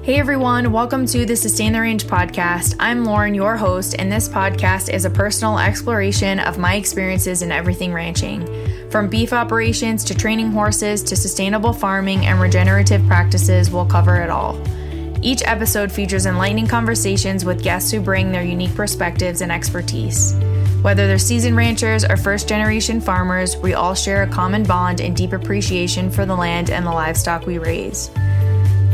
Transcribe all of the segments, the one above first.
Hey everyone, welcome to the Sustain the Range podcast. I'm Lauren, your host, and this podcast is a personal exploration of my experiences in everything ranching. From beef operations to training horses to sustainable farming and regenerative practices, we'll cover it all. Each episode features enlightening conversations with guests who bring their unique perspectives and expertise. Whether they're seasoned ranchers or first-generation farmers, we all share a common bond and deep appreciation for the land and the livestock we raise.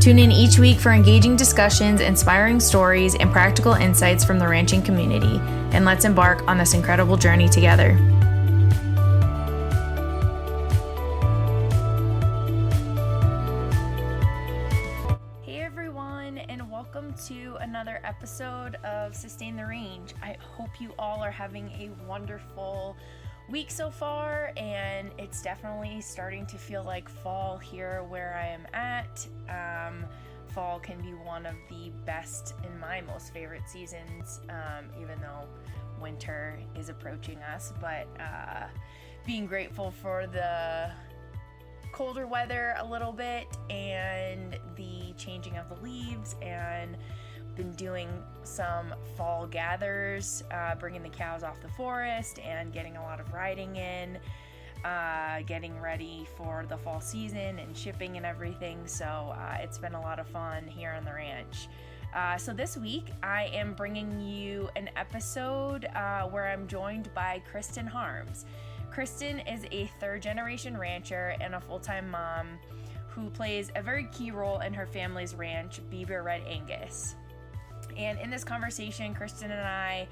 Tune in each week for engaging discussions, inspiring stories, and practical insights from the ranching community, and let's embark on this incredible journey together. Hey everyone, and welcome to another episode of Sustain the Range. I hope you all are having a wonderful week so far, and it's definitely starting to feel like fall here where I am at. Fall can be one of the best and my most favorite seasons, even though winter is approaching us, but being grateful for the colder weather a little bit and the changing of the leaves, and been doing some fall gathers, bringing the cows off the forest and getting a lot of riding in, getting ready for the fall season and shipping and everything. So it's been a lot of fun here on the ranch. So this week I am bringing you an episode where I'm joined by Kristin Harms. Kristin is a third-generation rancher and a full-time mom who plays a very key role in her family's ranch, Beaver Red Angus. And in this conversation, Kristin and I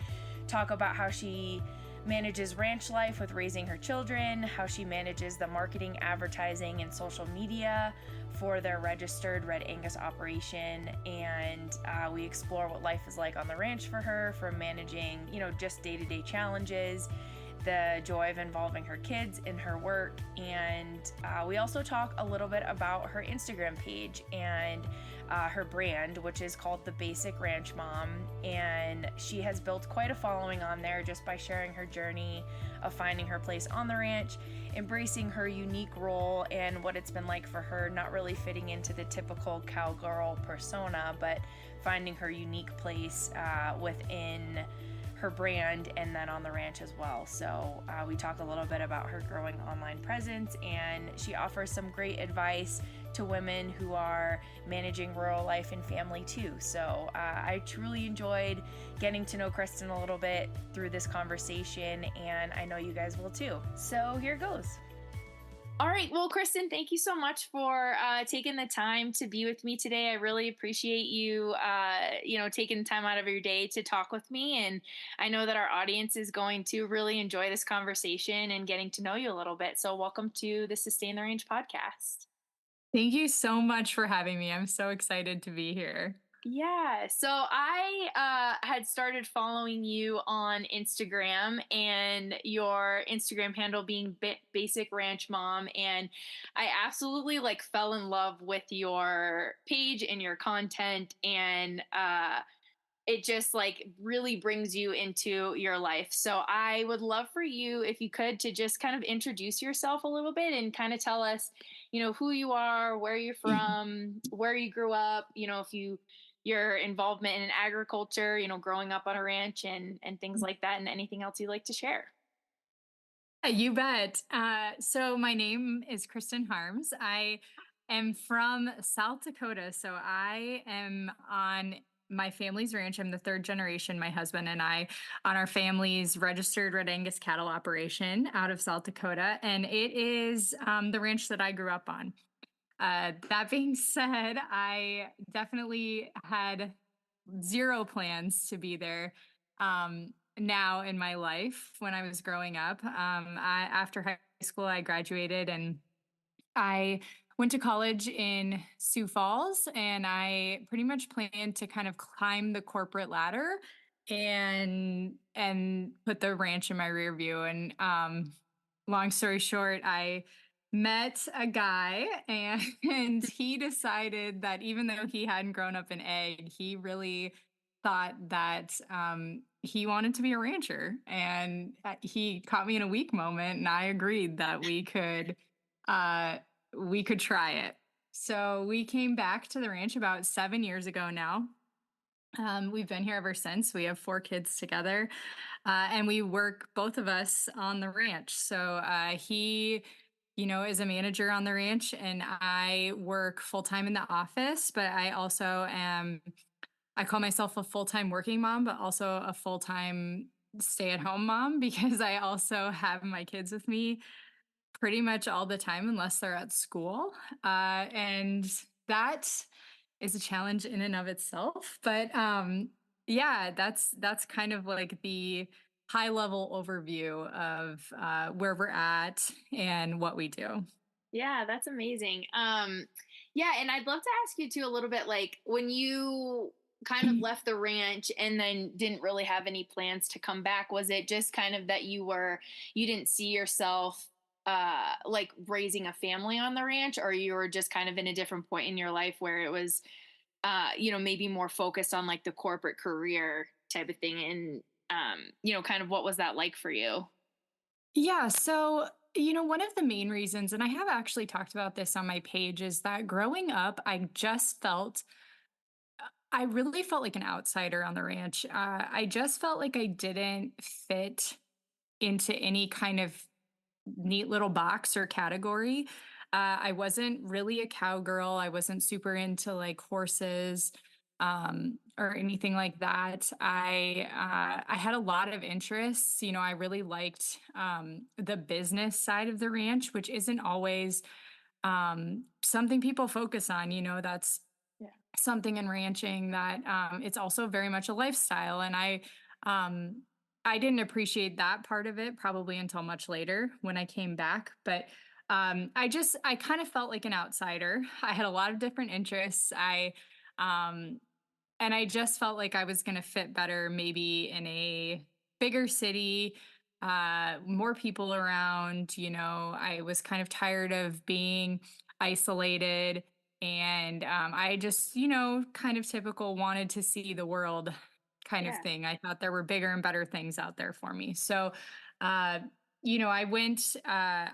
talk about how she manages ranch life with raising her children, how she manages the marketing, advertising, and social media for their registered Red Angus operation. And we explore what life is like on the ranch for her, from managing, just day-to-day challenges, the joy of involving her kids in her work. And we also talk a little bit about her Instagram page and her brand, which is called The Basic Ranch Mom, and she has built quite a following on there just by sharing her journey of finding her place on the ranch, embracing her unique role, and what it's been like for her not really fitting into the typical cowgirl persona, but finding her unique place within her brand and then on the ranch as well. So we talk a little bit about her growing online presence, and she offers some great advice to women who are managing rural life and family too. So I truly enjoyed getting to know Kristin a little bit through this conversation, and I know you guys will too. So here goes. All right. Well, Kristin, thank you so much for taking the time to be with me today. I really appreciate you, taking time out of your day to talk with me. And I know that our audience is going to really enjoy this conversation and getting to know you a little bit. So welcome to the Sustain the Range podcast. Thank you so much for having me. I'm so excited to be here. Yeah, so I had started following you on Instagram, and your Instagram handle being Basic Ranch Mom, and I absolutely fell in love with your page and your content, and it just really brings you into your life. So I would love for you, if you could, to just kind of introduce yourself a little bit and kind of tell us, who you are, where you're from, where you grew up, if your involvement in agriculture, growing up on a ranch and things like that, and anything else you'd like to share. You bet. So my name is Kristin Harms. I am from South Dakota. So I am on my family's ranch. I'm the third generation, my husband and I, on our family's registered Red Angus cattle operation out of South Dakota. And it is the ranch that I grew up on. That being said, I definitely had zero plans to be there. Now in my life, when I was growing up, after high school, I graduated and I went to college in Sioux Falls, and I pretty much planned to kind of climb the corporate ladder and put the ranch in my rear view. And long story short, I met a guy and he decided that even though he hadn't grown up in ag, he really thought that he wanted to be a rancher, and he caught me in a weak moment, and I agreed that we could try it. So we came back to the ranch about 7 years ago now. We've been here ever since. We have 4 kids together, and we work both of us on the ranch. So he, is a manager on the ranch, and I work full time in the office. But I also am. I call myself a full time working mom, but also a full time stay at home mom because I also have my kids with me pretty much all the time unless they're at school. And that is a challenge in and of itself. But yeah, that's kind of like the high level overview of where we're at and what we do. Yeah, that's amazing. Yeah, and I'd love to ask you too a little bit like when you kind of left the ranch and then didn't really have any plans to come back, was it just kind of that you didn't see yourself like raising a family on the ranch, or you were just kind of in a different point in your life where it was maybe more focused on like the corporate career type of thing, and kind of what was that like for you? Yeah. So, one of the main reasons, and I have actually talked about this on my page, is that growing up, I really felt like an outsider on the ranch. I just felt like I didn't fit into any kind of neat little box or category. I wasn't really a cowgirl. I wasn't super into like horses or anything like that. I had a lot of interests. I really liked the business side of the ranch, which isn't always something people focus on. That's Yeah. something in ranching that it's also very much a lifestyle, and um I didn't appreciate that part of it probably until much later when I came back. But I kind of felt like an outsider. I had a lot of different interests. Um and I just felt like I was going to fit better maybe in a bigger city, more people around. I was kind of tired of being isolated. And I just, kind of typical wanted to see the world kind of Yeah. thing. I thought there were bigger and better things out there for me. So, I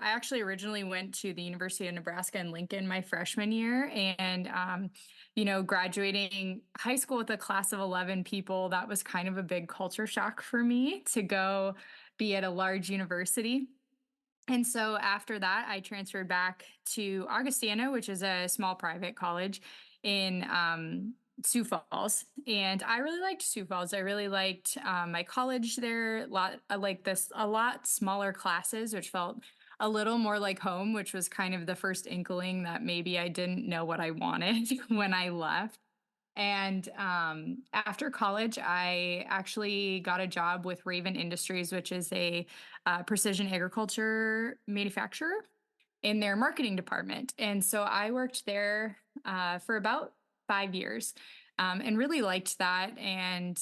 actually originally went to the University of Nebraska in Lincoln my freshman year. And, graduating high school with a class of 11 people, that was kind of a big culture shock for me to go be at a large university. And so after that, I transferred back to Augustana, which is a small private college in Sioux Falls. And I really liked Sioux Falls. I really liked my college there. I like this a lot smaller classes, which felt a little more like home, which was kind of the first inkling that maybe I didn't know what I wanted when I left. And after college, I actually got a job with Raven Industries, which is a precision agriculture manufacturer, in their marketing department. And so I worked there for about 5 years. And really liked that. And,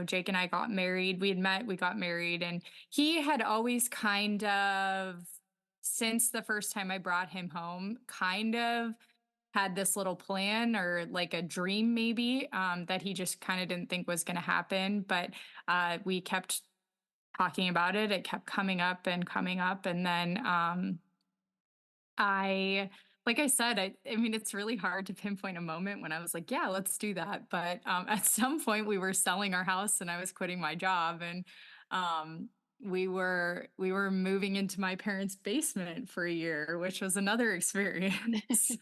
Jake and I got married. We had met, we got married, and he had always kind of, since the first time I brought him home, kind of had this little plan or like a dream maybe that he just kind of didn't think was going to happen. But we kept talking about it. It kept coming up and coming up. And then I, like I said, I mean, it's really hard to pinpoint a moment when I was like, yeah, let's do that. But at some point we were selling our house and I was quitting my job. And um, we were moving into my parents' basement for a year, which was another experience.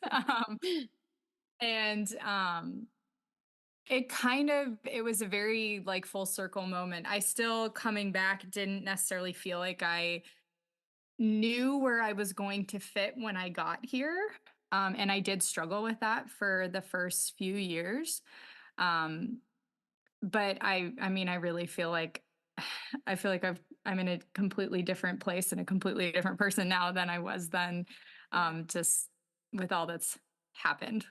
And it was a very like full circle moment. I still, coming back, didn't necessarily feel like I knew where I was going to fit when I got here. And I did struggle with that for the first few years. Um but I mean, I really feel like I feel like I'm in a completely different place and a completely different person now than I was then, Yeah. just with all that's happened.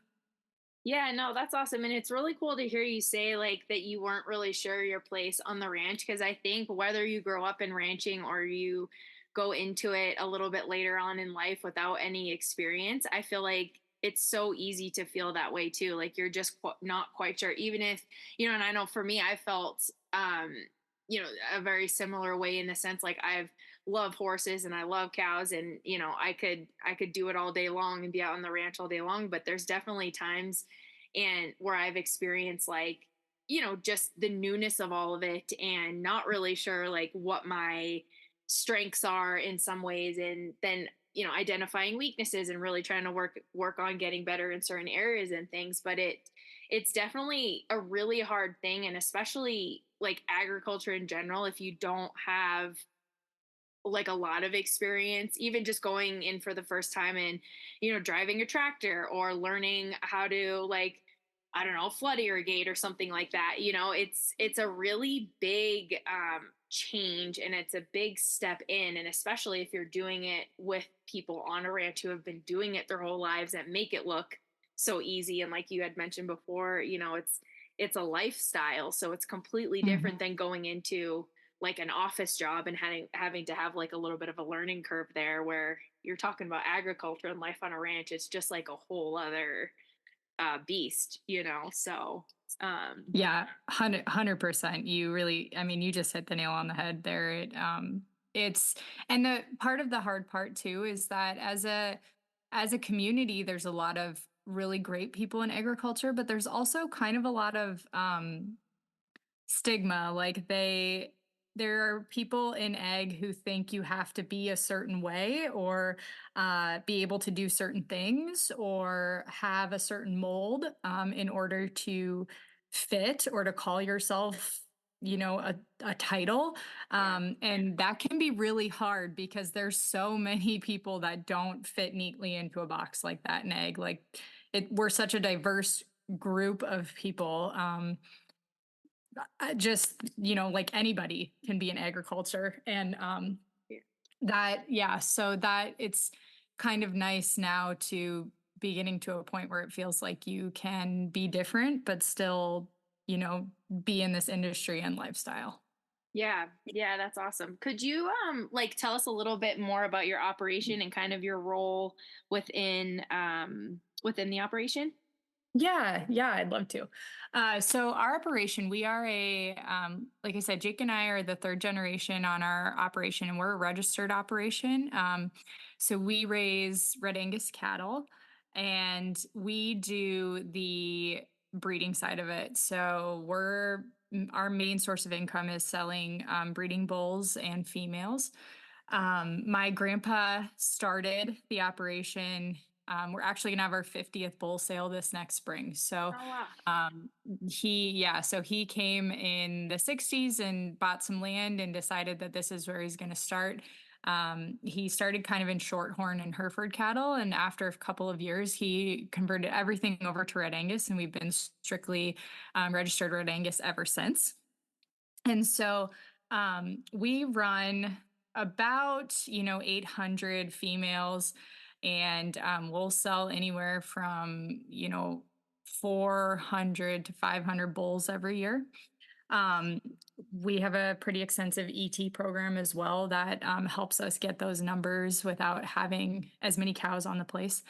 Yeah, no, that's awesome. And it's really cool to hear you say like that you weren't really sure your place on the ranch, because I think whether you grow up in ranching or you go into it a little bit later on in life without any experience, I feel like it's so easy to feel that way too. Like you're just not quite sure, even if, and I know for me, I felt, a very similar way in the sense like I've love horses and I love cows, and I could do it all day long and be out on the ranch all day long, but there's definitely times and where I've experienced like, just the newness of all of it and not really sure like what my strengths are in some ways, and then identifying weaknesses and really trying to work on getting better in certain areas and things. But it's definitely a really hard thing, and especially like agriculture in general, if you don't have like a lot of experience, even just going in for the first time and driving a tractor or learning how to, like, I don't know, flood irrigate or something like that. It's a really big change, and it's a big step in, and especially if you're doing it with people on a ranch who have been doing it their whole lives and make it look so easy. And like you had mentioned before, it's a lifestyle, so it's completely different than going into like an office job and having to have like a little bit of a learning curve there, where you're talking about agriculture and life on a ranch. It's just like a whole other beast, so Yeah, 100%. You really, I mean, you just hit the nail on the head there. It's, and the part of the hard part too is that as a community, there's a lot of really great people in agriculture, but there's also kind of a lot of stigma. Like there are people in ag who think you have to be a certain way, or be able to do certain things, or have a certain mold, in order to fit or to call yourself, a title. yeah. And that can be really hard because there's so many people that don't fit neatly into a box like that in ag. Like we're such a diverse group of people. Just, like anybody can be in agriculture. And Yeah. that, yeah, so that it's kind of nice now to be getting to a point where it feels like you can be different, but still, be in this industry and lifestyle. Yeah, yeah, that's awesome. Could you like tell us a little bit more about your operation and kind of your role within the operation? Yeah, yeah, I'd love to. So our operation, we are like I said, Jake and I are the third generation on our operation, and we're a registered operation. So we raise Red Angus cattle, and we do the breeding side of it. So our main source of income is selling breeding bulls and females. My grandpa started the operation. We're actually gonna have our 50th bull sale this next spring. So Oh wow. um, so he came in the 60s and bought some land and decided that this is where he's gonna start. He started kind of in Shorthorn and Hereford cattle, and after a couple of years, he converted everything over to Red Angus, and we've been strictly registered Red Angus ever since. And so we run about 800 females, and we'll sell anywhere from 400 to 500 bulls every year. um, we have a pretty extensive ET program as well that helps us get those numbers without having as many cows on the place.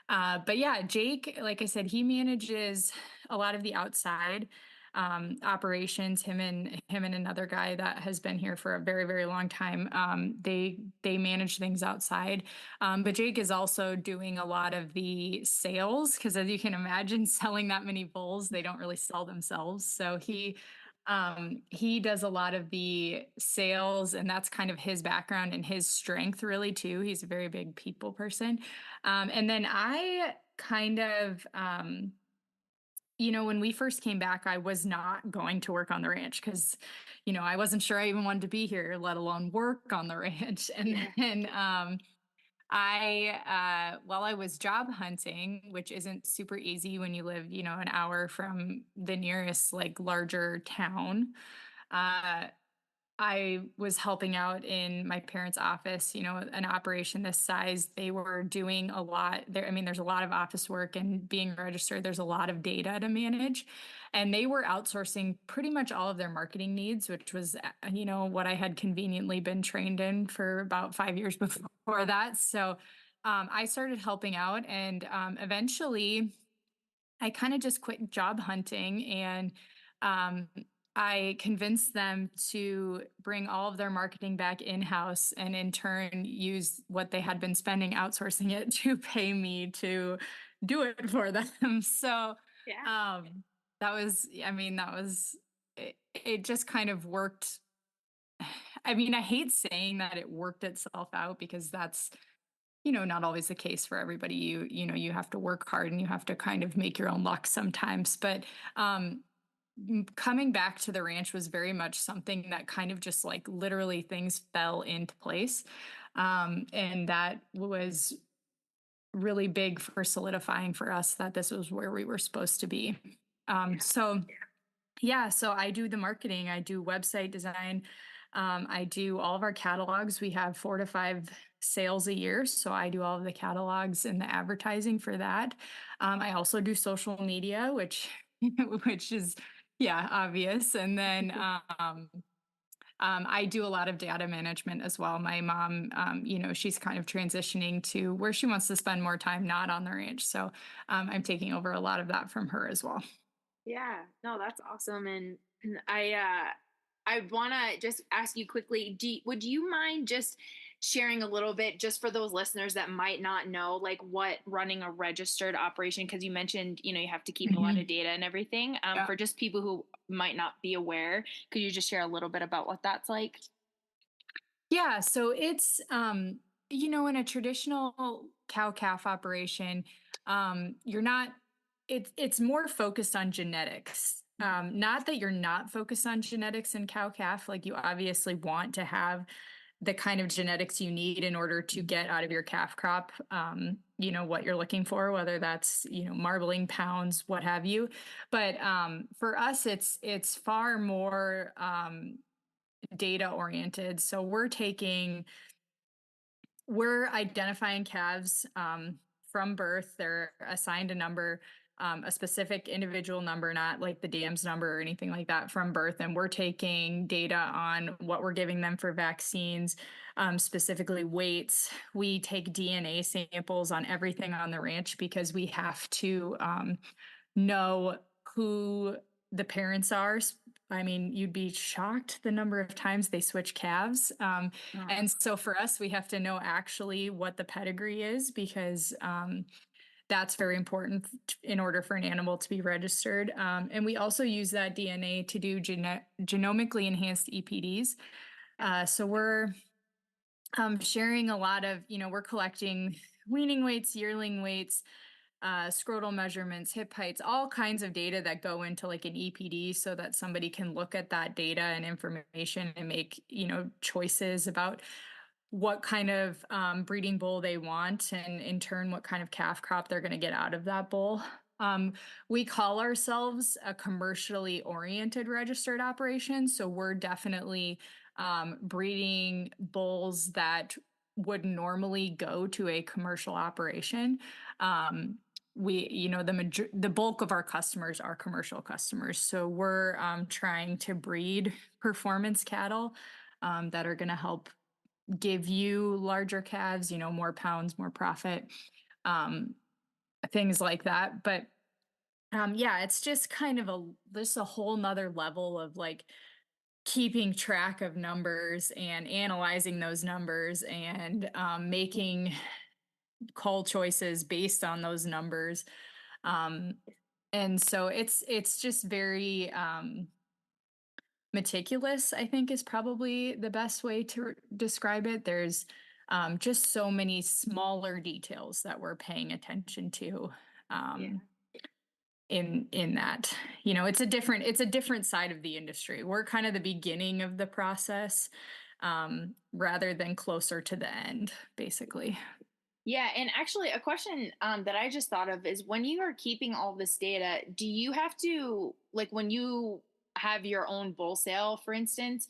But yeah, Jake, like I said, he manages a lot of the outside operations. Him and another guy that has been here for a very, very long time. They manage things outside. But Jake is also doing a lot of the sales, because as you can imagine, selling that many bulls, they don't really sell themselves. So he does a lot of the sales, and that's kind of his background and his strength really too. He's a very big people person. And then I kind of, when we first came back, I was not going to work on the ranch because, I wasn't sure I even wanted to be here, let alone work on the ranch. And Yeah. then while I was job hunting, which isn't super easy when you live, an hour from the nearest like larger town, uh, I was helping out in my parents' office, an operation this size. They were doing a lot there. I mean, there's a lot of office work, and being registered, there's a lot of data to manage. And they were outsourcing pretty much all of their marketing needs, which was, what I had conveniently been trained in for about 5 years before that. So I started helping out, and eventually I kind of just quit job hunting, and um, I convinced them to bring all of their marketing back in-house and in turn use what they had been spending outsourcing it to pay me to do it for them. So Yeah. um that was, I mean, that was it just kind of worked. I mean, I hate saying that it worked itself out because that's, not always the case for everybody. You have to work hard and you have to kind of make your own luck sometimes. But um coming back to the ranch was very much something that kind of just like literally things fell into place. And that was really big for solidifying for us that this was where we were supposed to be. Yeah. So yeah, so I do the marketing, I do website design, I do all of our catalogs. We have 4 to 5 sales a year, so I do all of the catalogs and the advertising for that. I also do social media, which which is, yeah, obvious. And then I do a lot of data management as well. My mom, she's kind of transitioning to where she wants to spend more time not on the ranch, so I'm taking over a lot of that from her as well. Yeah, no, that's awesome. And I want to just ask you quickly, would you mind just sharing a little bit just for those listeners that might not know like what running a registered operation, because you mentioned, you have to keep a lot of Mhm. data and everything. Yeah. For just people who might not be aware, could you just share a little bit about what that's like? Yeah, so it's in a traditional cow calf operation, you're not it's more focused on genetics. Not that you're not focused on genetics in cow calf, like you obviously want to have the kind of genetics you need in order to get out of your calf crop, what you're looking for, whether that's, marbling pounds, what have you. But for us, it's far more data oriented. So we're identifying calves from birth. They're assigned a number, a specific individual number, not like the dams number or anything like that from birth. And we're taking data on what we're giving them for vaccines, specifically weights. We take DNA samples on everything on the ranch because we have to know who the parents are. I mean, you'd be shocked the number of times they switch calves. Uh, And so for us, we have to know actually what the pedigree is because that's very important in order for an animal to be registered. And we also use that DNA to do genomically enhanced EPDs. So we're sharing a lot of, we're collecting weaning weights, yearling weights, scrotal measurements, hip heights, all kinds of data that go into like an EPD so that somebody can look at that data and information and make, choices about what kind of breeding bull they want and in turn what kind of calf crop they're going to get out of that bull. We call ourselves a commercially oriented registered operation, so we're definitely breeding bulls that would normally go to a commercial operation. um, the bulk of our customers are commercial customers, so we're trying to breed performance cattle that are going to help give you larger calves, more pounds, more profit, um, things like that. But yeah, it's just kind of a whole nother level of like keeping track of numbers and analyzing those numbers and making call choices based on those numbers. Um, and so it's just very meticulous, I think is probably the best way to describe it. There's just so many smaller details that we're paying attention to yeah. um, in that. It's a different side of the industry. We're kind of the beginning of the process rather than closer to the end, basically. Yeah, and actually, a question that I just thought of is when you are keeping all this data, do you have to like when you have your own bull sale, for instance,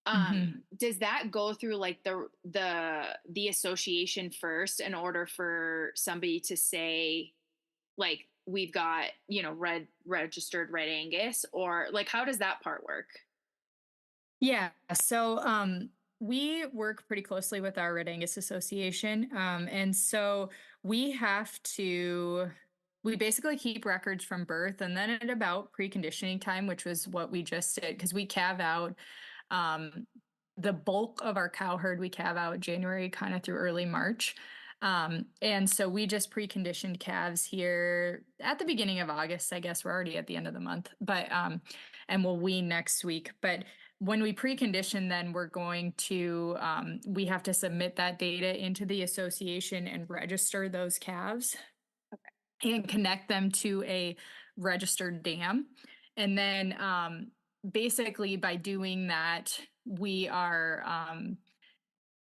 Mhm. does that go through like the association first in order for somebody to say like we've got red registered red Angus, or like how does that part work? Yeah. So we work pretty closely with our Red Angus Association. And so we have to. we basically keep records from birth, and then at about preconditioning time, which was what we just did, because we calve out um, the bulk of our cow herd. We calve out January kind of through early March. And so we just preconditioned calves here at the beginning of August. I guess we're already at the end of the month, but and we'll wean next week. But when we precondition, then we're going to we have to submit that data into the association and register those calves and connect them to a registered dam. And then basically by doing that, we are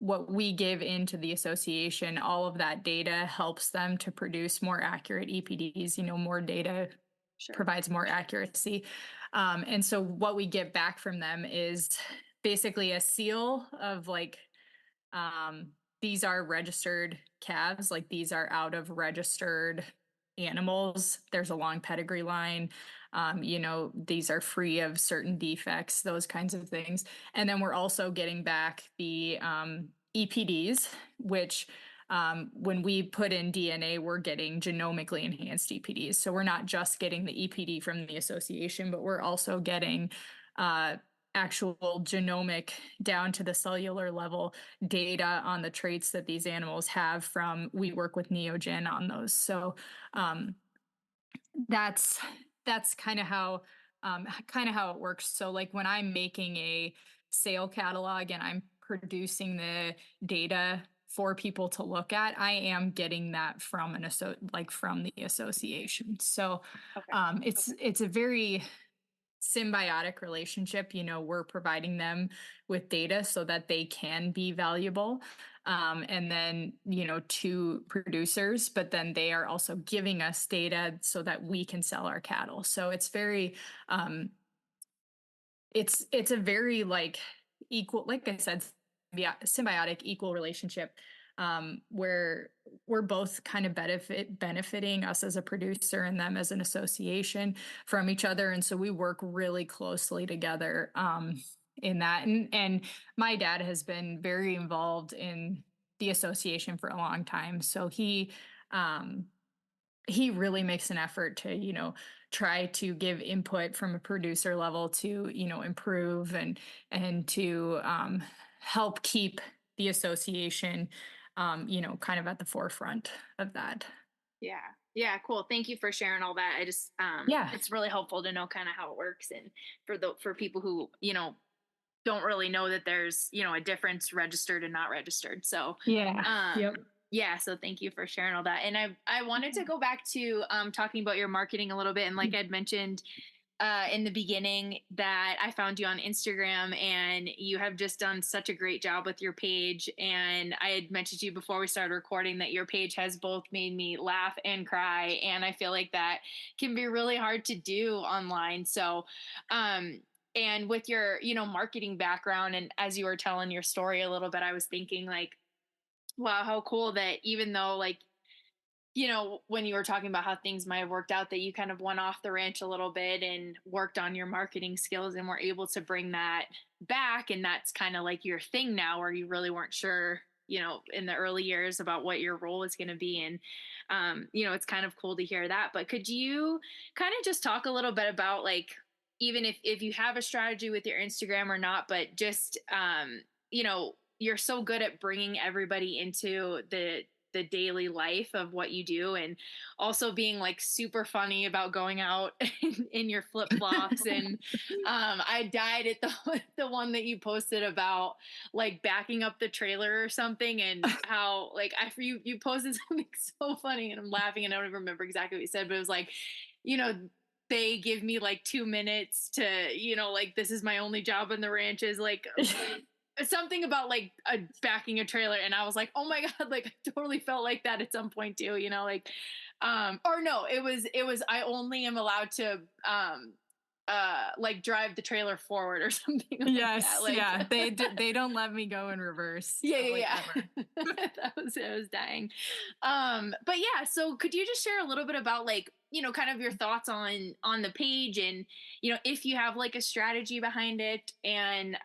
what we give into the association, all of that data helps them to produce more accurate EPDs. More data provides more accuracy. And so what we get back from them is basically a seal of like, these are registered calves, like these are out of registered animals. There's a long pedigree line. These are free of certain defects, those kinds of things. And then we're also getting back the EPDs, which when we put in DNA, we're getting genomically enhanced EPDs. So we're not just getting the EPD from the association, but we're also getting actual genomic down to the cellular level data on the traits that these animals have from, we work with Neogen on those. So that's kind of how it works. So like when I'm making a sale catalog and I'm producing the data for people to look at, I am getting that from from the association. So it's a very symbiotic relationship. We're providing them with data so that they can be valuable, and then to producers, but then they are also giving us data so that we can sell our cattle. So it's very it's a very like equal, like I said, symbiotic equal relationship, where we're both kind of benefiting, us as a producer and them as an association, from each other. And so we work really closely together in that. And my dad has been very involved in the association for a long time. So he really makes an effort to, try to give input from a producer level to, improve and to help keep the association, kind of at the forefront of that. Yeah. Yeah, cool. Thank you for sharing all that. I just Yeah. it's really helpful to know kind of how it works, and for people who, don't really know that there's, a difference registered and not registered. So, Yeah. Yep. yeah, so thank you for sharing all that. And I wanted to go back to talking about your marketing a little bit, and like I'd mentioned in the beginning, that I found you on Instagram, and you have just done such a great job with your page. And I had mentioned to you before we started recording that your page has both made me laugh and cry. And I feel like that can be really hard to do online. So, and with your, marketing background, and as you were telling your story a little bit, I was thinking like, wow, how cool that even though like, when you were talking about how things might have worked out, that you kind of went off the ranch a little bit and worked on your marketing skills and were able to bring that back. And that's kind of like your thing now, where you really weren't sure, in the early years about what your role is going to be. And, it's kind of cool to hear that. But could you kind of just talk a little bit about like, even if you have a strategy with your Instagram or not, but just, you're so good at bringing everybody into the daily life of what you do, and also being like super funny about going out in your flip-flops. And I died at the one that you posted about like backing up the trailer or something, and how like you posted something so funny, and I'm laughing and I don't even remember exactly what you said, but it was like, you know they give me like 2 minutes to, like, this is my only job on the ranch, is like something about like backing a trailer. And I was like, oh my God, like I totally felt like that at some point too, like, or no, it was I only am allowed to like drive the trailer forward or something like Yes, that. Like, yeah. They don't let me go in reverse. yeah, like, yeah, ever. yeah. I was dying. But yeah, so could you just share a little bit about like, kind of your thoughts on the page, and if you have like a strategy behind it, and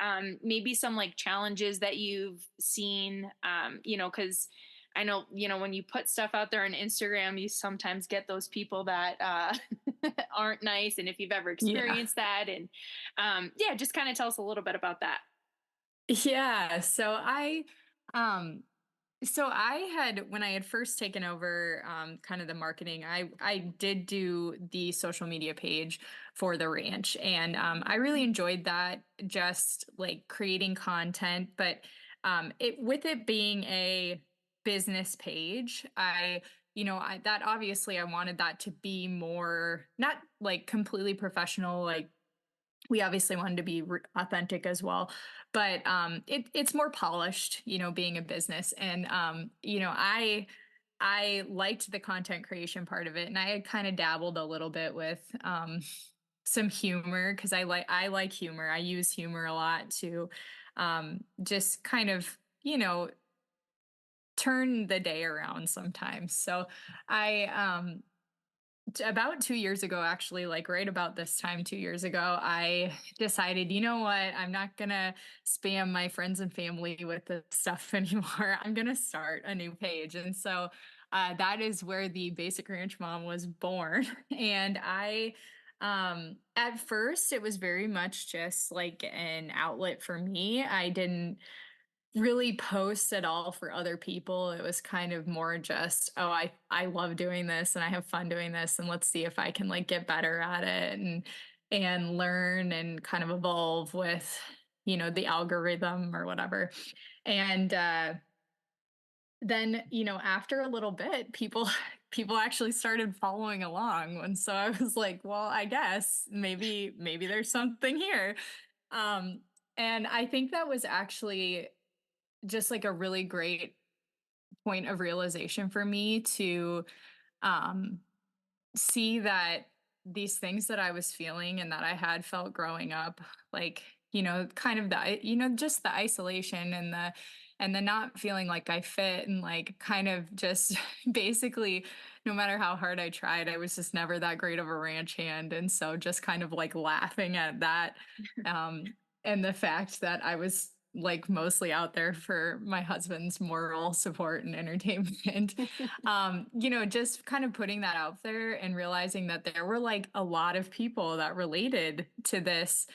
maybe some like challenges that you've seen, because I know, when you put stuff out there on Instagram, you sometimes get those people that aren't nice. And if you've ever Yeah. experienced that, and yeah, just kind of tell us a little bit about that. Yeah. Um, so I had when I had first taken over kind of the marketing, I did do the social media page for the ranch, and I really enjoyed that, just like creating content. But it with it being a business page, that obviously I wanted that to be more not like completely professional, like we obviously wanted to be authentic as well, but it's more polished, being a business. And I liked the content creation part of it, and I had kind of dabbled a little bit with some humor, because I like humor. I use humor a lot to just kind of turn the day around sometimes. So I about 2 years ago, actually, like right about this time 2 years ago, I decided, you know what, I'm not gonna spam my friends and family with this stuff anymore. I'm gonna start a new page. And so that is where the Basic Ranch Mom was born. And at first, it was very much just like an outlet for me. I didn't really post at all for other people. It was kind of more just, oh, I love doing this and I have fun doing this, and let's see if I can like get better at it, and learn and kind of evolve with the algorithm or whatever. And then after a little bit, people people actually started following along, and so I was like, well, I guess maybe there's something here. um and I think that was actually just like a really great point of realization for me to um see that these things that I was feeling and that I had felt growing up, like, kind of just the isolation and the not feeling like I fit, and like kind of just basically no matter how hard I tried, I was just never that great of a ranch hand. And so just kind of like laughing at that, um and the fact that I was like mostly out there for my husband's moral support and entertainment. Just kind of putting that out there and realizing that there were like a lot of people that related to this,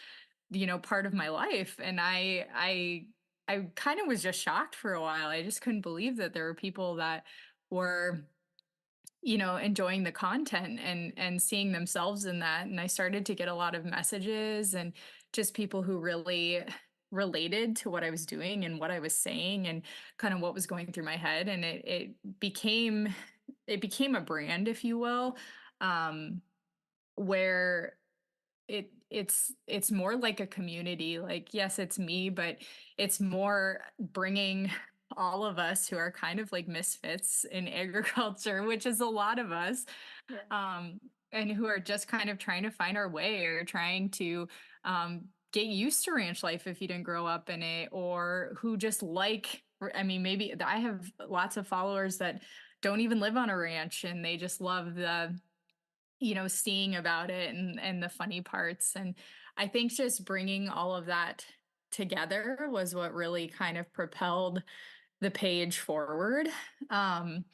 part of my life. And I kind of was just shocked for a while. I just couldn't believe that there were people that were enjoying the content and seeing themselves in that. And I started to get a lot of messages and just people who really related to what I was doing and what I was saying and kind of what was going through my head. And it became a brand, if you will, where it's more like a community. Like, yes, it's me, but it's more bringing all of us who are kind of like misfits in agriculture, which is a lot of us, Yeah. um, and who are just kind of trying to find our way, or trying to get used to ranch life if you didn't grow up in it, or who just I mean, maybe I have lots of followers that don't even live on a ranch, and they just love the seeing about it and the funny parts. And I think just bringing all of that together was what really kind of propelled the page forward. Um,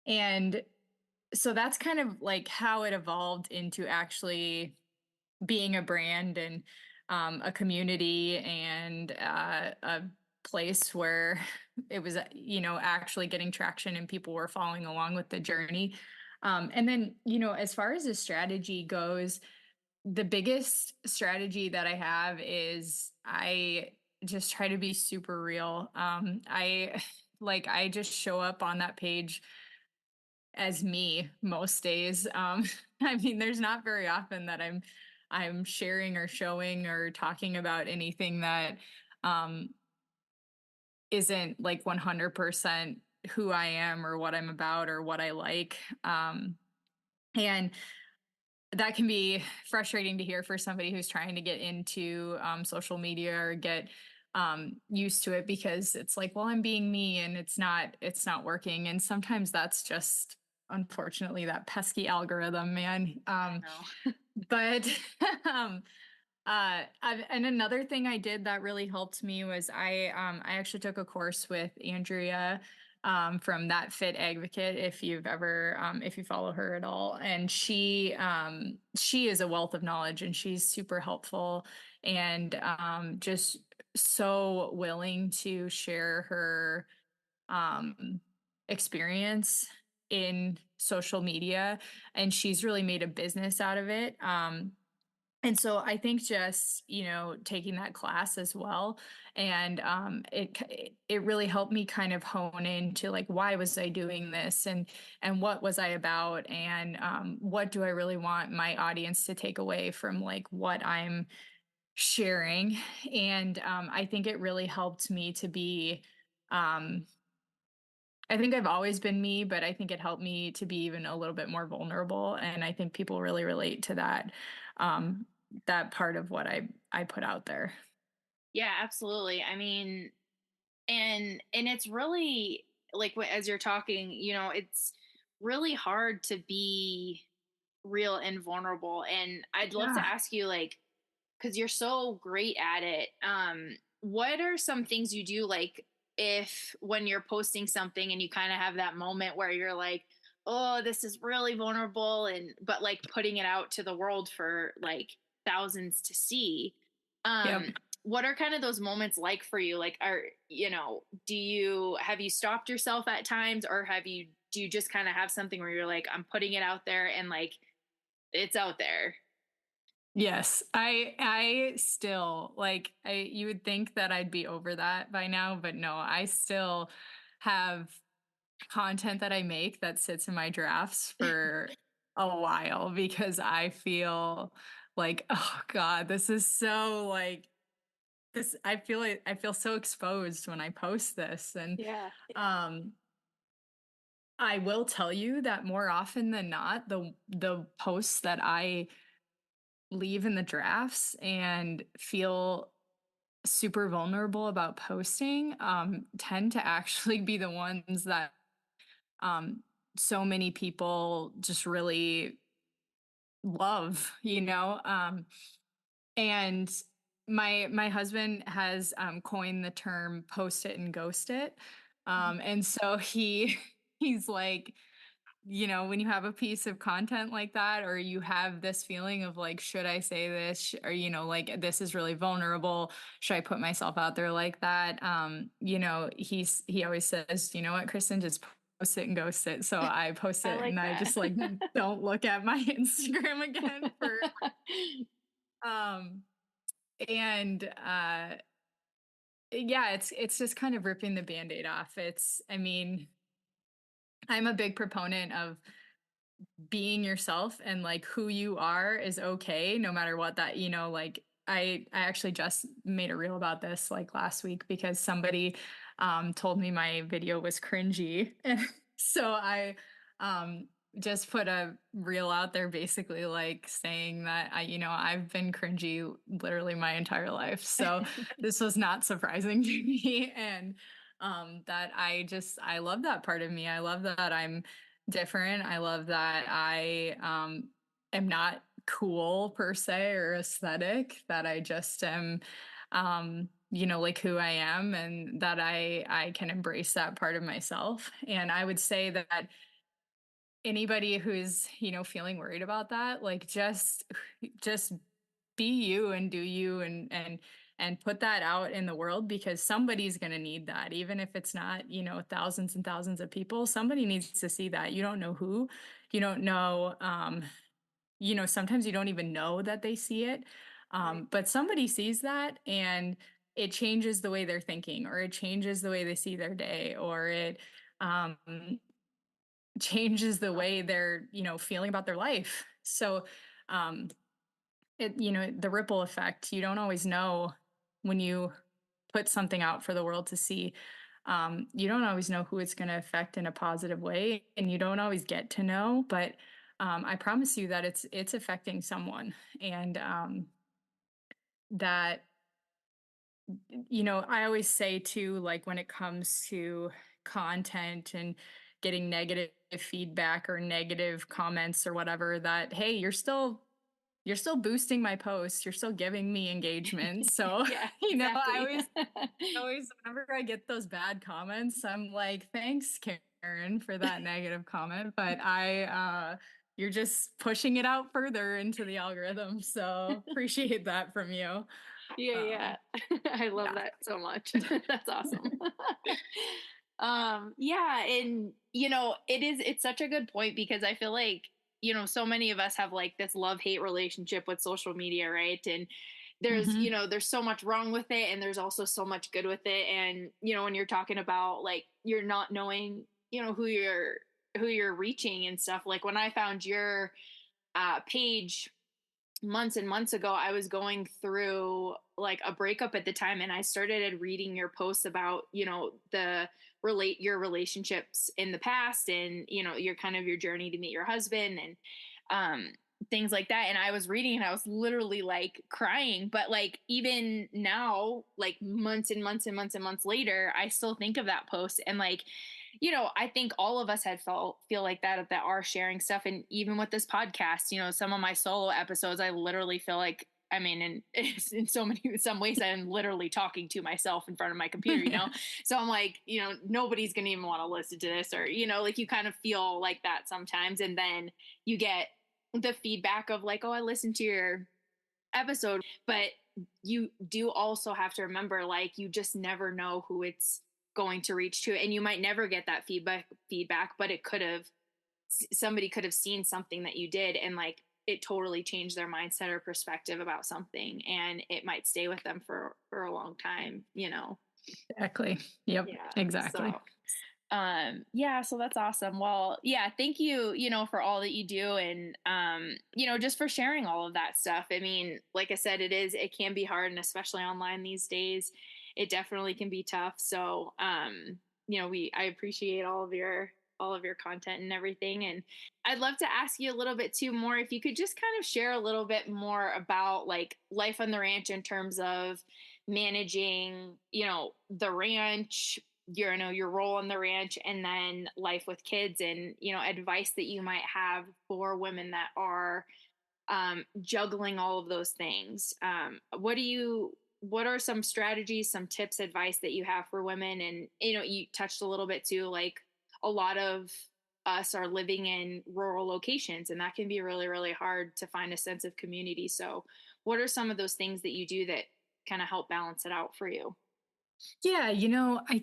and so that's kind of like how it evolved into actually being a brand, and a community, and a place where it was, actually getting traction and people were following along with the journey. And then, as far as the strategy goes, the biggest strategy that I have is I just try to be super real. I just show up on that page as me most days. I mean, there's not very often that I'm sharing or showing or talking about anything that um isn't like 100% who I am or what I'm about or what I like. And that can be frustrating to hear for somebody who's trying to get into social media or get used to it, because it's like, well, I'm being me and it's not working. And sometimes that's just unfortunately that pesky algorithm, man. I know. But um, and another thing I did that really helped me was I actually took a course with Andrea, from That Fit Advocate, if you follow her at all. And she is a wealth of knowledge, and she's super helpful, and just so willing to share her um, experience in social media, and she's really made a business out of it. And so I think just, taking that class as well, and it really helped me kind of hone into like, why was I doing this, and what was I about, and what do I really want my audience to take away from like what I'm sharing. And I think it really helped me to be um I think I've always been me, but I think it helped me to be even a little bit more vulnerable, and I think people really relate to um, that part of what I put out there. Yeah, absolutely. I mean, and it's really like as you're talking, it's really hard to be real and vulnerable. And I'd love to Yeah. ask you, like, because you're so great at it, what are some things you do, like, if when you're posting something and you kind of have that moment where you're like, oh, this is really vulnerable, and but like putting it out to the world for like thousands to see, Yep. what are kind of those moments like for you? Like, do you have you stopped yourself at times, or do you just kind of have something where you're like, I'm putting it out there and like it's out there? Yes. I still like I you would think that I'd be over that by now, but no, I still have content that I make that sits in my drafts for a while because I feel like, oh God, this is so like this I feel so exposed when I post this. And Yeah. um I will tell you that more often than not, the posts that I leave in the drafts and feel super vulnerable about posting tend to actually be the ones that um so many people just really love, and my husband has coined the term post it and ghost it. And so he's like, when you have a piece of content like that, or you have this feeling of like, should I say this? Or, like, this is really vulnerable. Should I put myself out there like that? He always says, you know what, Kristen, just post it and ghost it. So I post I it and like I that. just like don't look at my Instagram again for um and yeah, it's just kind of ripping the band-aid off. I mean, I'm a big proponent of being yourself, and like who you are is okay no matter what. That, like, I actually just made a reel about this like last week because somebody told me my video was cringy. And so I um just put a reel out there basically like saying that I've been cringy literally my entire life, so this was not surprising to me. And that I love that part of me. I love that I'm different. I love that I am not cool per se or aesthetic, that I just am like who I am, and that I can embrace that part of myself. And I would say that anybody who's, feeling worried about that, like, just be you and do you, and put that out in the world, because somebody's going to need that, even if it's not, thousands and thousands of people. Somebody needs to see that. You don't know who. You don't know. Sometimes you don't even know that they see it. Right. But somebody sees that, and it changes the way they're thinking, or it changes the way they see their day, or it um changes the way they're, feeling about their life. So um the ripple effect, you don't always know when you put something out for the world to see. You don't always know who it's going to affect in a positive way, and you don't always get to know, but I promise you that it's affecting someone. And that I always say too, like, when it comes to content and getting negative feedback or negative comments or whatever, that hey, you're still you're still boosting my posts. You're still giving me engagement. So, Yeah, I exactly. always, whenever I get those bad comments, I'm like, thanks, Karen, for that negative comment. But you're just pushing it out further into the algorithm. So appreciate that from you. Yeah. I love Yeah. that so much. That's awesome. Yeah, and it's such a good point because I feel like, so many of us have like this love-hate relationship with social media, right? And Hmm. there's so much wrong with it and there's also so much good with it. And when you're talking about like you're not knowing, who you're reaching and stuff. Like when I found your page months and months ago, I was going through like a breakup at the time, and I started reading your posts about, the relate your relationships in the past, and your kind of your journey to meet your husband, and um things like that. And I was reading and I was literally like crying. But like even now, like months and months and months and months later, I still think of that post. And like, I think all of us had feel like that are sharing stuff. And even with this podcast, some of my solo episodes, I literally feel like, I mean, in some ways, I'm literally talking to myself in front of my computer, Yeah. So I'm like, nobody's gonna even want to listen to this, or like you kind of feel like that sometimes, and then you get the feedback of like, oh, I listened to your episode. But you do also have to remember, like, you just never know who it's going to reach to, and you might never get that feedback, but it could have, somebody could have seen something that you did, and like it totally changed their mindset or perspective about something, and it might stay with them for a long time. Exactly. Yep. Yeah. Exactly. So yeah, so that's awesome. Well, yeah, thank you, for all that you do, and just for sharing all of that stuff. I mean, like I said, it can be hard, and especially online these days, it definitely can be tough. So I appreciate all of your content and everything. And I'd love to ask you a little bit too more, if you could just kind of share a little bit more about like life on the ranch in terms of managing, the ranch, your role on the ranch, and then life with kids, and advice that you might have for women that are juggling all of those things. What are some strategies, some tips, advice that you have for women? And you touched a little bit too, like a lot of us are living in rural locations, and that can be really, really hard to find a sense of community. So what are some of those things that you do that kind of help balance it out for you? Yeah. I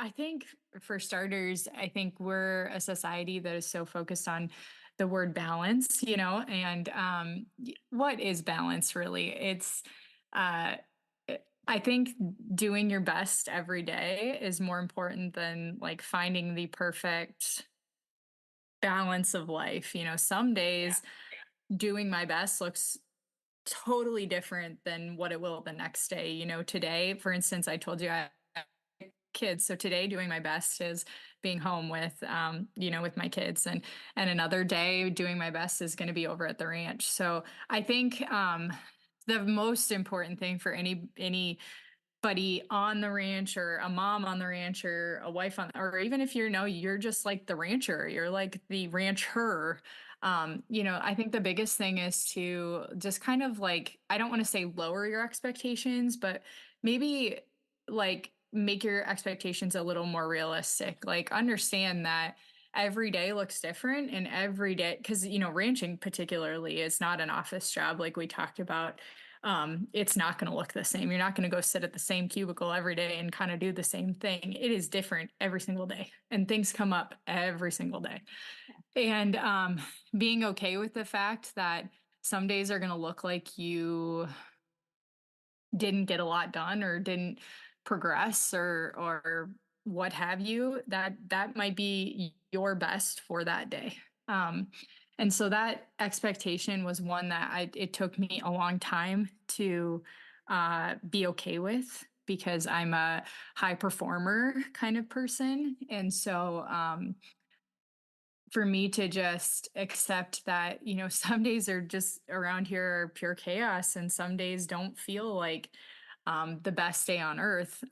think for starters, I think we're a society that is so focused on the word balance, and what is balance really? Uh, I think doing your best every day is more important than like finding the perfect balance of life. Some Yeah. days doing my best looks totally different than what it will the next day. Today, for instance, I told you I have kids. So today doing my best is being home with my kids, and another day doing my best is going to be over at the ranch. So I think the most important thing for anybody on the ranch, or a mom on the ranch, or a wife on, or even if you're just like the rancher, you're like the rancher. I think the biggest thing is to just kind of like, I don't want to say lower your expectations, but maybe like make your expectations a little more realistic. Like understand that every day looks different, and every day, because ranching particularly is not an office job like we talked about. It's not going to look the same. You're not going to go sit at the same cubicle every day and kind of do the same thing. It is different every single day, and things come up every single day. And being okay with the fact that some days are going to look like you didn't get a lot done, or didn't progress, or what have you, that might be your best for that day. um and so that expectation was one that it took me a long time to be okay with, because I'm a high performer kind of person. And so for me to just accept that, some days are just around here are pure chaos, and some days don't feel like the best day on earth.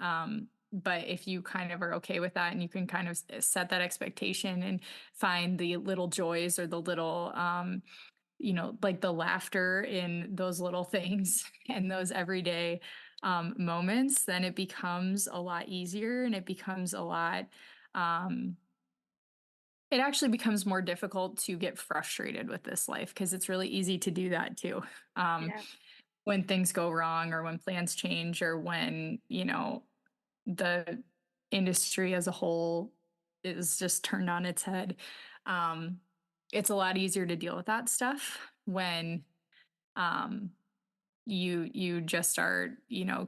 But if you kind of are okay with that, and you can kind of set that expectation and find the little joys, or the little like the laughter in those little things and those everyday moments, then it becomes a lot easier, and it becomes a lot, um, it actually becomes more difficult to get frustrated with this life, because it's really easy to do that too. Um, Yeah. when things go wrong, or when plans change, or when, the industry as a whole is just turned on its head. Um, it's a lot easier to deal with that stuff when um, you just are,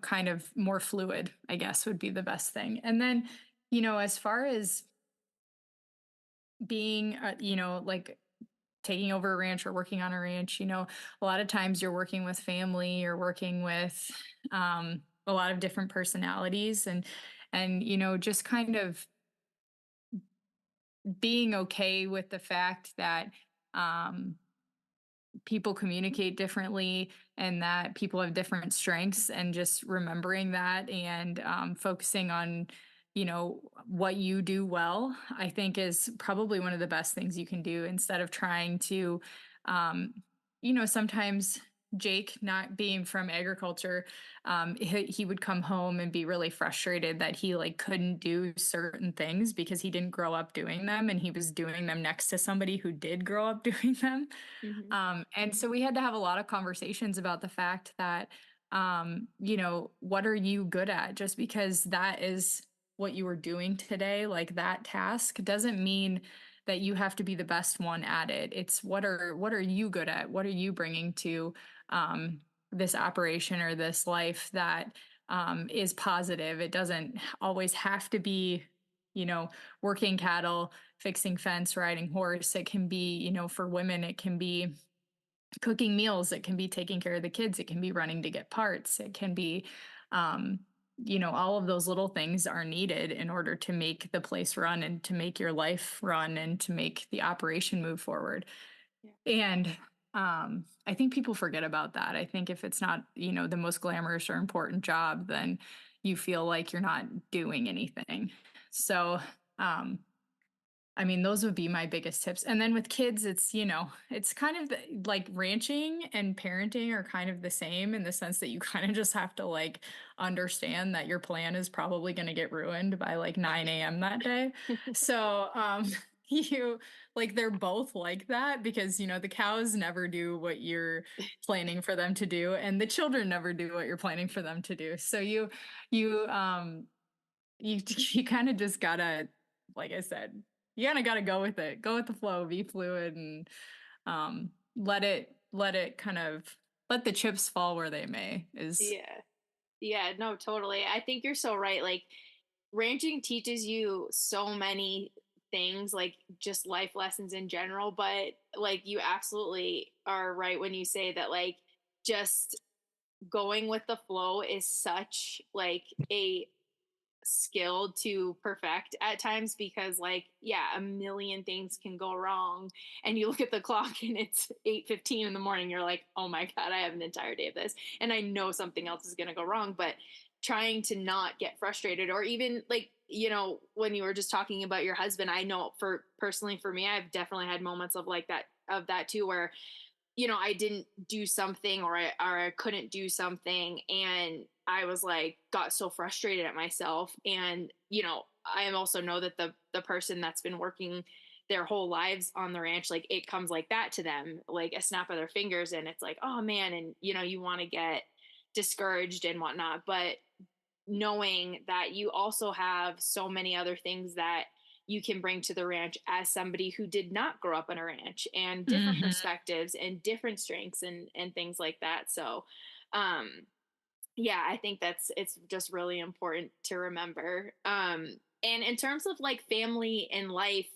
kind of more fluid, I guess would be the best thing. And then, as far as being, like taking over a ranch or working on a ranch, a lot of times you're working with family, you're working with a lot of different personalities, and just kind of being okay with the fact that um people communicate differently, and that people have different strengths, and just remembering that, and focusing on what you do well, I think is probably one of the best things you can do, instead of trying to um sometimes Jake, not being from agriculture, he would come home and be really frustrated that he like couldn't do certain things because he didn't grow up doing them, and he was doing them next to somebody who did grow up doing them. Hmm. And so we had to have a lot of conversations about the fact that, what are you good at? Just because that is what you were doing today, like that task, doesn't mean that you have to be the best one at it. It's what are you good at? What are you bringing to um, this operation or this life that is positive? It doesn't always have to be, working cattle, fixing fence, riding horse. It can be, for women, it can be cooking meals, it can be taking care of the kids, it can be running to get parts, it can be um all of those little things are needed in order to make the place run, and to make your life run, and to make the operation move forward. Yeah. And I think people forget about that. I think if it's not, the most glamorous or important job, then you feel like you're not doing anything. So um I mean, those would be my biggest tips. And then with kids, it's, it's kind of like ranching and parenting are kind of the same, in the sense that you kind of just have to like understand that your plan is probably going to get ruined by like 9 a.m. that day. So, you like, they're both like that, because, the cows never do what you're planning for them to do, and the children never do what you're planning for them to do. So you, you kind of just gotta, like I said, you kind of gotta go with it, go with the flow, be fluid, and let it kind of let the chips fall where they may. Is Yeah. Yeah, no, totally. I think you're so right. Like, ranching teaches you so many things, like just life lessons in general, but like you absolutely are right when you say that, like, just going with the flow is such like a skill to perfect at times, because like, yeah, a million things can go wrong, and you look at the clock and it's 8:15 in the morning, you're like, oh my god, I have an entire day of this, and I know something else is going to go wrong. But trying to not get frustrated, or even like, when you were just talking about your husband, I know for personally for me, I've definitely had moments of like that, of that too, where I didn't do something, or I couldn't do something, and I was like got so frustrated at myself. And I also know that the person that's been working their whole lives on the ranch, like it comes like that to them, like a snap of their fingers, and it's like, oh man, and you want to get discouraged and whatnot. But knowing that you also have so many other things that you can bring to the ranch as somebody who did not grow up on a ranch, and different Mhm. perspectives and different strengths and things like that. So um yeah, I think it's just really important to remember. And in terms of like family and life,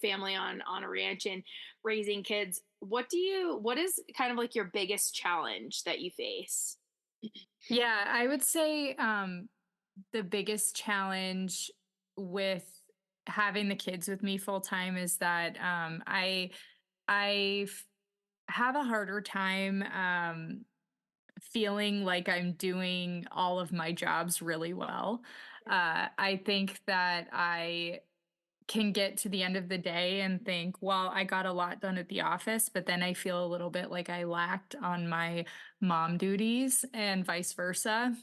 family on a ranch and raising kids, what is kind of like your biggest challenge that you face? Yeah, I would say the biggest challenge with having the kids with me full time is that I have a harder time feeling like I'm doing all of my jobs really well. I think that I can get to the end of the day and think, well, I got a lot done at the office, but then I feel a little bit like I lacked on my mom duties and vice versa.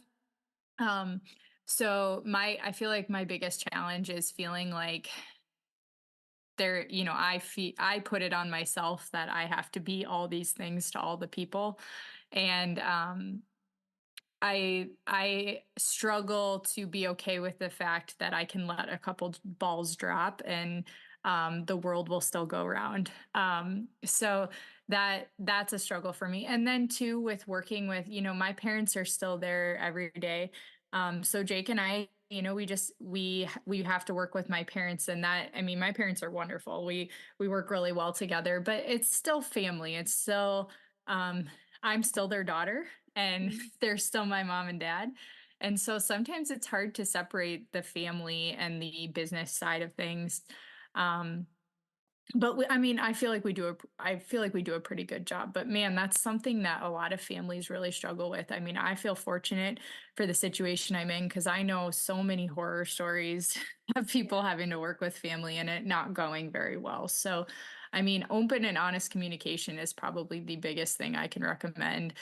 Um, so I feel like my biggest challenge is feeling like I put it on myself that I have to be all these things to all the people. And I struggle to be okay with the fact that I can let a couple balls drop and the world will still go round. So that's a struggle for me. And then too, with working with, my parents are still there every day. So Jake and I, we have to work with my parents, and that, I mean, my parents are wonderful. We work really well together, but it's still family. It's still um, I'm still their daughter, and they're still my mom and dad. And so sometimes it's hard to separate the family and the business side of things. Um, but I mean, I feel like we do a pretty good job, but man, that's something that a lot of families really struggle with. I mean, I feel fortunate for the situation I'm in because I know so many horror stories of people having to work with family and it not going very well. So, I mean, open and honest communication is probably the biggest thing I can recommend.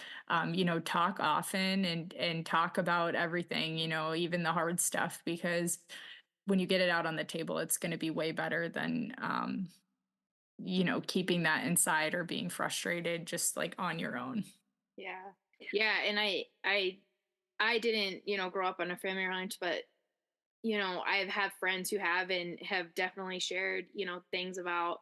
Talk often and talk about everything, even the hard stuff, because when you get it out on the table, it's going to be way better than keeping that inside or being frustrated just like on your own. Yeah. Yeah, and I didn't, grow up on a family ranch, but I've had friends who have and have definitely shared, things about,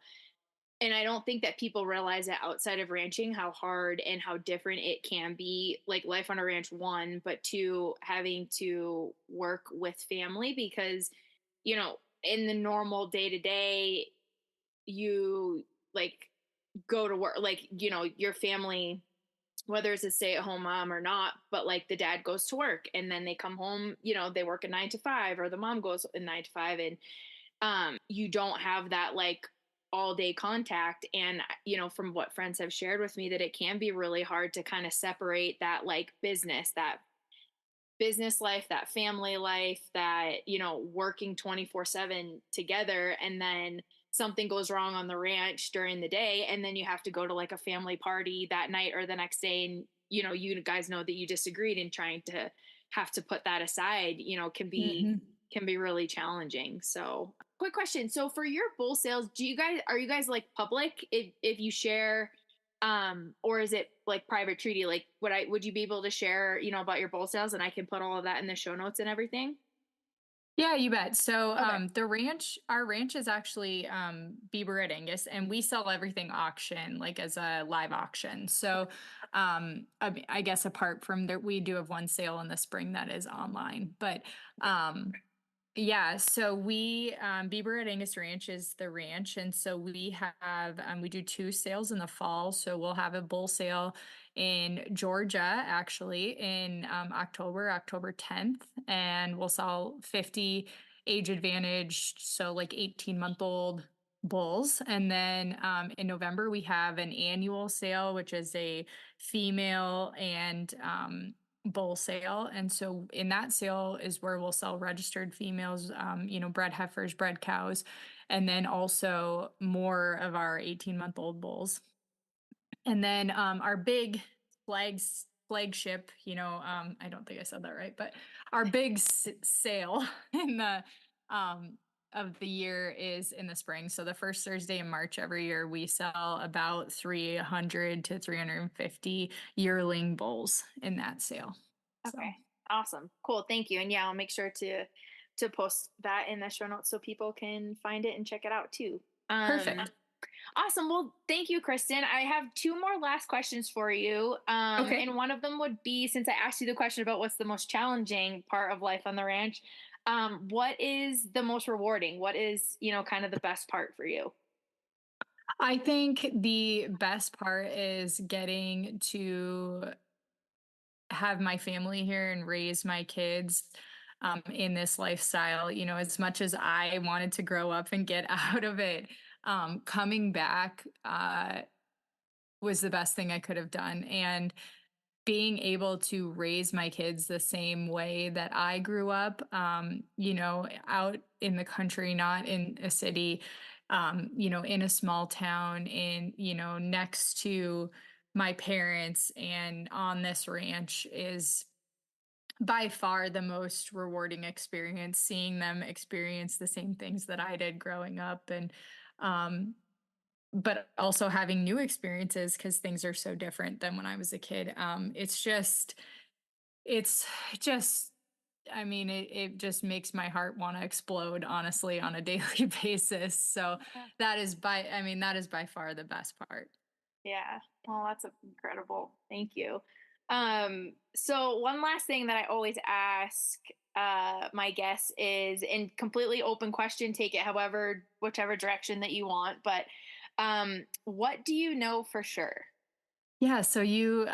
and I don't think that people realize that outside of ranching how hard and how different it can be, like life on a ranch, one, but two, having to work with family because, in the normal day to day, you like go to work, like, your family, whether it's a stay at home mom or not, but like the dad goes to work and then they come home, they work a 9 to 5, or the mom goes a 9 to 5, and you don't have that like all day contact. And, from what friends have shared with me, that it can be really hard to kind of separate that like that business life, that family life, that, working 24/7 together. And then something goes wrong on the ranch during the day. And then you have to go to like a family party that night or the next day. And, you guys know that you disagreed, and trying to have to put that aside, Hmm. can be really challenging. So quick question. So for your bull sales, are you guys like public if you share, or is it like private treaty? Like would you be able to share, about your bull sales, and I can put all of that in the show notes and everything? Yeah, you bet. So Okay. our ranch is actually Bieber at Angus, and we sell everything auction, like as a live auction. So I guess apart from that, we do have one sale in the spring that is online. But um yeah, so Bieber at Angus Ranch is the ranch, and so we do two sales in the fall. So we'll have a bull sale in Georgia, actually, in October 10th, and we'll sell 50 age advantage, so like 18-month-old bulls. And then in November we have an annual sale, which is a female and bull sale. And so in that sale is where we'll sell registered females, bred heifers, bred cows, and then also more of our 18-month-old bulls. And then our big flagship, I don't think I said that right, but our big sale in the of the year is in the spring. So the first Thursday in March every year, we sell about 300 to 350 yearling bulls in that sale. So Okay. Awesome. Cool. Thank you. And yeah, I'll make sure to post that in the show notes so people can find it and check it out too. perfect. Awesome. Well, thank you, Kristen. I have two more last questions for you. Okay. And one of them would be, since I asked you the question about what's the most challenging part of life on the ranch, what is the most rewarding? What is, kind of the best part for you? I think the best part is getting to have my family here and raise my kids in this lifestyle. As much as I wanted to grow up and get out of it, coming back was the best thing I could have done. And being able to raise my kids the same way that I grew up, out in the country, not in a city, in a small town, next to my parents and on this ranch is by far the most rewarding experience, seeing them experience the same things that I did growing up. Um, but also having new experiences because things are so different than when I was a kid. It's just, I mean, it just makes my heart want to explode, honestly, on a daily basis. So Yeah. that is by far the best part. Yeah. Well, that's incredible. Thank you. So one last thing that I always ask my guests is, in completely open question, take it however, whichever direction that you want, but what do you know for sure? Yeah, so you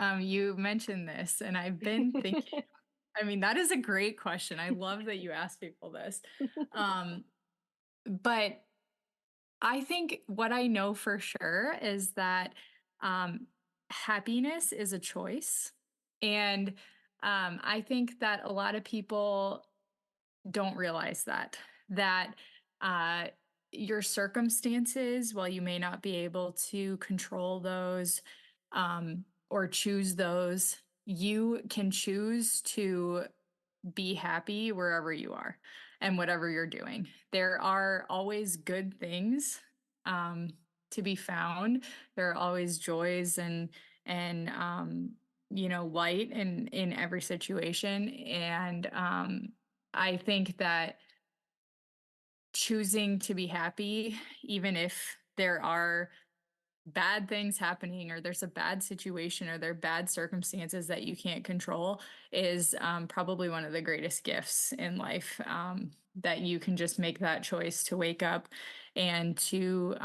mentioned this and I've been thinking, I mean, that is a great question. I love that you ask people this. Um, but I think what I know for sure is that um, happiness is a choice. And I think that a lot of people don't realize that uh, your circumstances, while you may not be able to control those or choose those, you can choose to be happy wherever you are and whatever you're doing. There are always good things um, to be found. There are always joys and light in every situation. And I think that choosing to be happy, even if there are bad things happening or there's a bad situation or there are bad circumstances that you can't control, is probably one of the greatest gifts in life, that you can just make that choice to wake up and to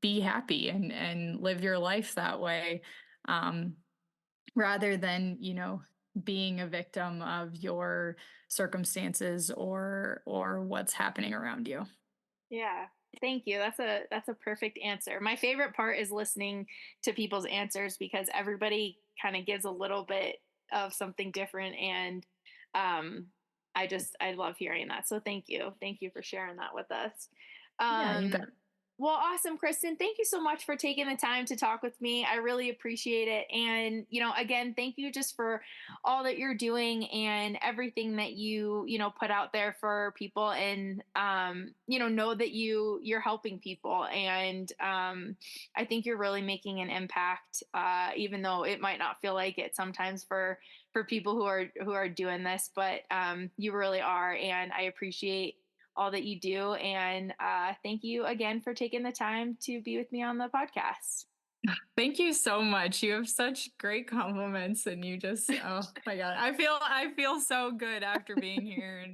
be happy and live your life that way, um, rather than being a victim of your circumstances or what's happening around you. Yeah. Thank you. That's a perfect answer. My favorite part is listening to people's answers because everybody kind of gives a little bit of something different, and um I love hearing that. So thank you. Thank you for sharing that with us. Yeah, you Um bet. well, awesome, Kristen. Thank you so much for taking the time to talk with me. I really appreciate it. And, again, thank you just for all that you're doing and everything that you put out there for people, and know that you're helping people. And I think you're really making an impact, even though it might not feel like it sometimes for people who are doing this, but you really are. And I appreciate all that you do. And thank you again for taking the time to be with me on the podcast. Thank you so much. You have such great compliments and you just, oh my God. I feel so good after being here,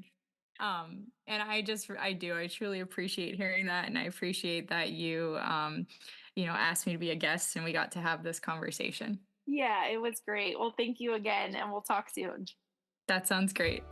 and I truly appreciate hearing that, and I appreciate that you asked me to be a guest and we got to have this conversation. Yeah, it was great. Well, thank you again, and we'll talk soon. That sounds great.